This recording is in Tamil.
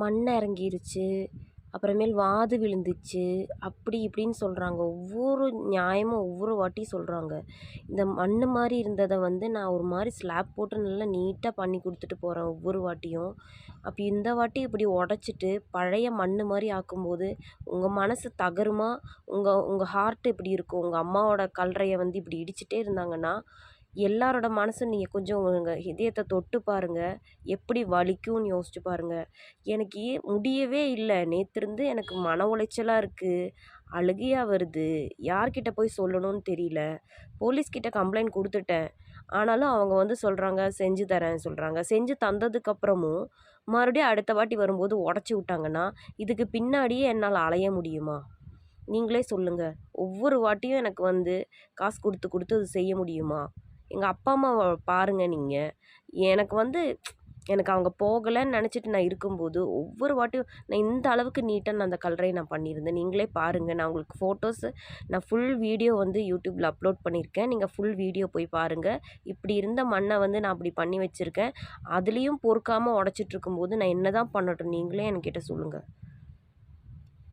மண் இறங்கிருச்சு, அப்புறமேல் வாது விழுந்துச்சு, அப்படி இப்படின்னு சொல்கிறாங்க. ஒவ்வொரு நியாயமும் ஒவ்வொரு வாட்டி சொல்கிறாங்க. இந்த மண் மாதிரி இருந்ததை வந்து நான் ஒரு மாதிரி ஸ்லாப் போட்டு நல்லா நீட்டாக பண்ணி கொடுத்துட்டு போகிறேன் ஒவ்வொரு வாட்டியும். அப்போ இந்த வாட்டி இப்படி உடச்சிட்டு பழைய மண் மாதிரி ஆக்கும்போது உங்கள் மனசு தகருமா? உங்கள் ஹார்ட் இப்படி இருக்கும். உங்கள் அம்மாவோட கல்லறையை வந்து இப்படி இடிச்சிட்டே இருந்தாங்கன்னா எல்லாரோட மனசும் நீங்கள் கொஞ்சம் உங்கள் இதயத்தை தொட்டு பாருங்கள், எப்படி வலிக்கும்னு யோசிச்சு பாருங்கள். எனக்கு முடியவே இல்லை. நேற்றிருந்து எனக்கு மன உளைச்சலாக இருக்குது, அழுகையாக வருது. யார்கிட்ட போய் சொல்லணும்னு தெரியல. போலீஸ்கிட்ட கம்ப்ளைண்ட் கொடுத்துட்டேன். ஆனாலும் அவங்க வந்து சொல்கிறாங்க செஞ்சு தரேன் சொல்கிறாங்க. செஞ்சு தந்ததுக்கப்புறமும் மறுபடியும் அடுத்த வாட்டி வரும்போது உடச்சி விட்டாங்கன்னா இதுக்கு பின்னாடியே என்னால் அலைய முடியுமா? நீங்களே சொல்லுங்கள். ஒவ்வொரு வாட்டியும் எனக்கு வந்து காசு கொடுத்து கொடுத்து அது செய்ய முடியுமா? எங்கள் அப்பா அம்மாவை பாருங்கள் நீங்கள். எனக்கு வந்து எனக்கு அவங்க போகலைன்னு நினச்சிட்டு நான் இருக்கும்போது ஒவ்வொரு வாட்டியும் நான் இந்த அளவுக்கு நீட்டாக நான் அந்த கலரையை நான் பண்ணியிருந்தேன். நீங்களே பாருங்கள். நான் உங்களுக்கு ஃபோட்டோஸு நான் ஃபுல் வீடியோ வந்து யூடியூப்பில் அப்லோட் பண்ணியிருக்கேன். நீங்கள் ஃபுல் வீடியோ போய் பாருங்கள். இப்படி இருந்த மண்ணை வந்து நான் அப்படி பண்ணி வச்சுருக்கேன். அதுலேயும் பொறுக்காமல் உடச்சிட்ருக்கும்போது நான் என்ன தான் பண்ணட்டும்? நீங்களே என்கிட்ட சொல்லுங்கள்.